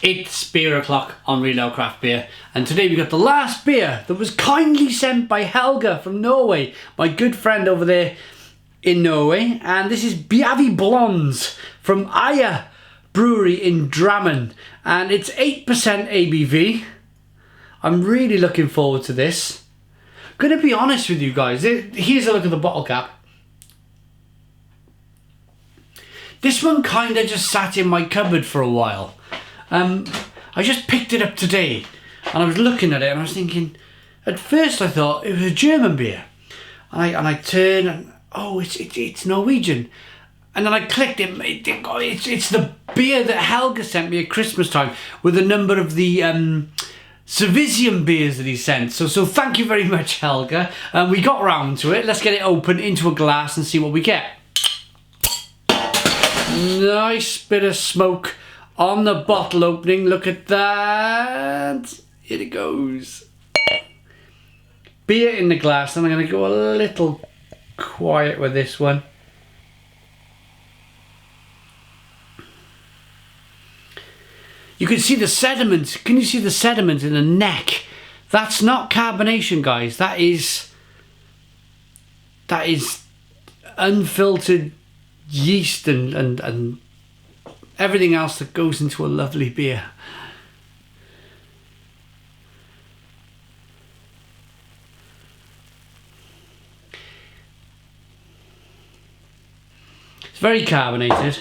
It's beer o'clock on Real Craft Beer, and today we got the last beer that was kindly sent by Helga from Norway, my good friend over there in Norway, and this is Beaivi Blondes from Aya Brewery in Drammen, and it's 8% ABV. I'm really looking forward to this. Gonna be honest with you guys, here's a look at the bottle cap. This one kinda just sat in my cupboard for a while. I just picked it up today and I was looking at it and I was thinking, at first I thought it was a German beer, and I turned and oh, it's Norwegian, and then I clicked it. It's the beer that Helga sent me at Christmas time with a number of the Cervisium beers that he sent. So thank you very much, Helga. We got round to it. Let's get it open into a glass and see what we get. Nice bit of smoke on the bottle opening. Look at that. Here it goes. Beer in the glass, and I'm going to go a little quiet with this one. You can see the sediment. Can you see the sediment in the neck? That's not carbonation, guys. That is unfiltered yeast and everything else that goes into a lovely beer. It's very carbonated.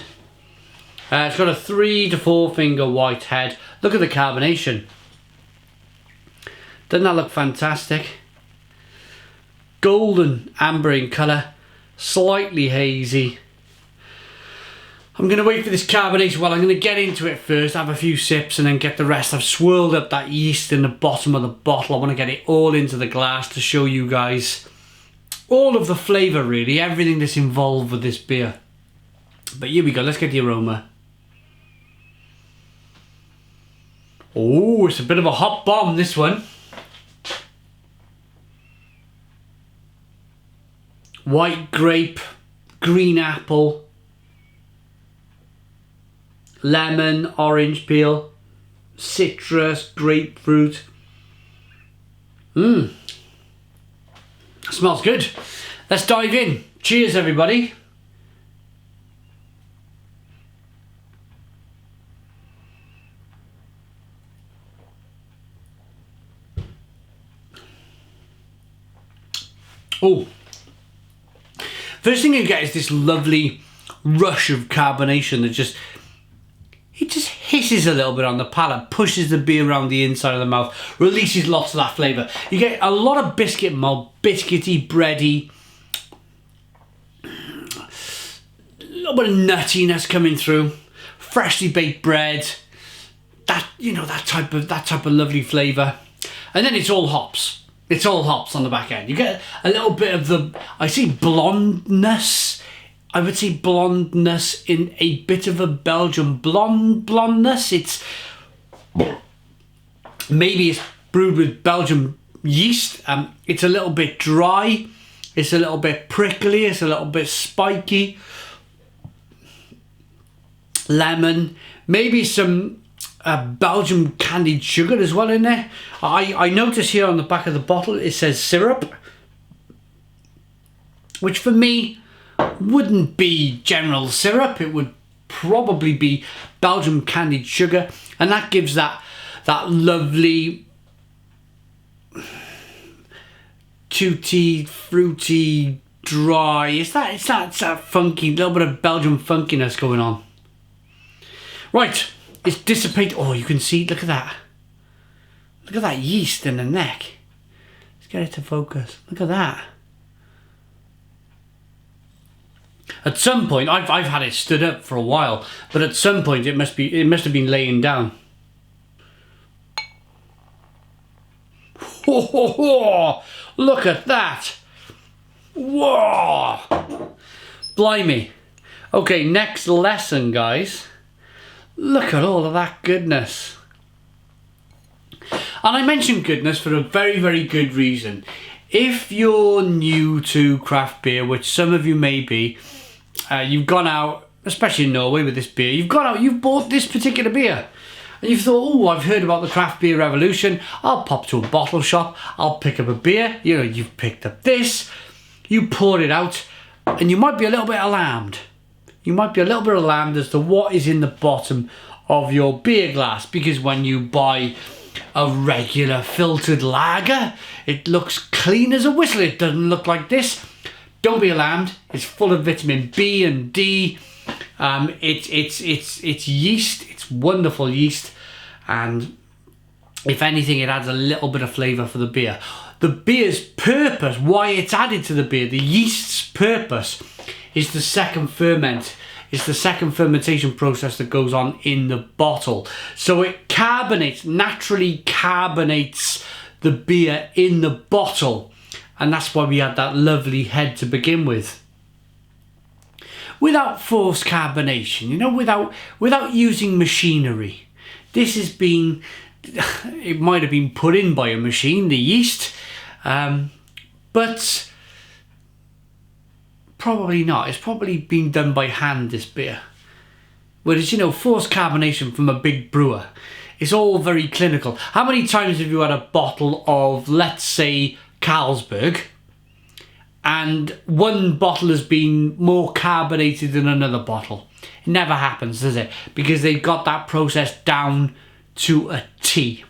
It's got a 3 to 4 finger white head. Look at the carbonation. Doesn't that look fantastic? Golden amber in colour, slightly hazy. I'm going to wait for this carbonation. Well, I'm going to get into it first, have a few sips and then get the rest. I've swirled up that yeast in the bottom of the bottle. I want to get it all into the glass to show you guys all of the flavour, really, everything that's involved with this beer. But here we go, let's get the aroma. Oh, it's a bit of a hot bomb, this one. White grape, green apple, lemon, orange peel, citrus, grapefruit. Smells good. Let's dive in. Cheers, everybody. Oh, first thing you get is this lovely rush of carbonation that just hisses a little bit on the palate, pushes the beer around the inside of the mouth, releases lots of that flavour. You get a lot of biscuit malt, biscuity, bready, a little bit of nuttiness coming through, freshly baked bread, that type of lovely flavour, and then it's all hops. It's all hops on the back end. You get a little bit of the, I see blondness. I would say blondness in a bit of a Belgian blondness. It's maybe it's brewed with Belgian yeast. It's a little bit dry. It's a little bit prickly. It's a little bit spiky. Lemon, maybe some Belgian candied sugar as well in there. I notice here on the back of the bottle it says syrup, which for me wouldn't be general syrup. It would probably be Belgian candied sugar, and that gives that lovely tutti fruity dry. It's that funky little bit of Belgian funkiness going on. Right. It's dissipated. Oh, you can see, look at that. Look at that yeast in the neck. Let's get it to focus. Look at that. At some point, I've had it stood up for a while, but at some point it must have been laying down. Ho, ho, ho. Look at that. Whoa. Blimey. Okay, next lesson, guys. Look at all of that goodness. And I mention goodness for a very, very good reason. If you're new to craft beer, which some of you may be, you've gone out, especially in Norway with this beer, you've gone out, you've bought this particular beer. and you've thought, oh, I've heard about the craft beer revolution, I'll pop to a bottle shop, I'll pick up a beer. You know, you've picked up this, you pour it out, and you might be a little bit alarmed. You might be a little bit alarmed as to what is in the bottom of your beer glass, because when you buy a regular filtered lager, it looks clean as a whistle. It doesn't look like this. Don't be alarmed. It's full of vitamin B and D. It's yeast. It's wonderful yeast, and if anything, it adds a little bit of flavour for the beer. The beer's purpose, why it's added to the beer, the yeast's purpose, is the second ferment. It's the second fermentation process that goes on in the bottle. So it carbonates, naturally carbonates the beer in the bottle. And that's why we had that lovely head to begin with. Without forced carbonation, you know, without using machinery. This has been, it might have been put in by a machine, the yeast, but probably not. It's probably been done by hand, this beer. Whereas, you know, forced carbonation from a big brewer, it's all very clinical. How many times have you had a bottle of, let's say, Carlsberg, and one bottle has been more carbonated than another bottle? It never happens, does it? Because they've got that process down to a T.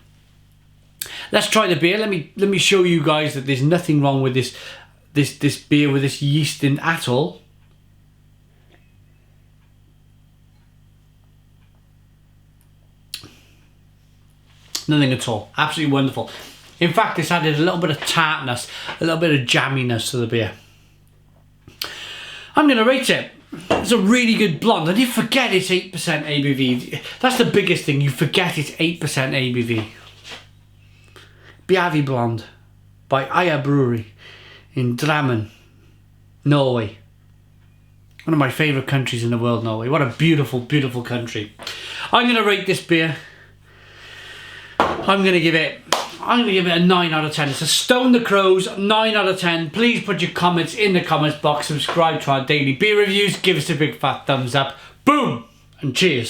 Let's try the beer. Let me show you guys that there's nothing wrong with this beer with this yeast in at all. Nothing at all. Absolutely wonderful. In fact, it's added a little bit of tartness, a little bit of jamminess to the beer. I'm going to rate it. It's a really good blonde, and you forget it's 8% ABV. That's the biggest thing. You forget it's 8% ABV. Beaivi Blonde by Aya Brewery in Drammen, Norway. One of my favourite countries in the world, Norway. What a beautiful, beautiful country. I'm going to rate this beer. I'm going to give it a 9 out of 10. It's a Stone the Crows 9 out of 10. Please put your comments in the comments box. Subscribe to our daily beer reviews. Give us a big fat thumbs up. Boom! And cheers.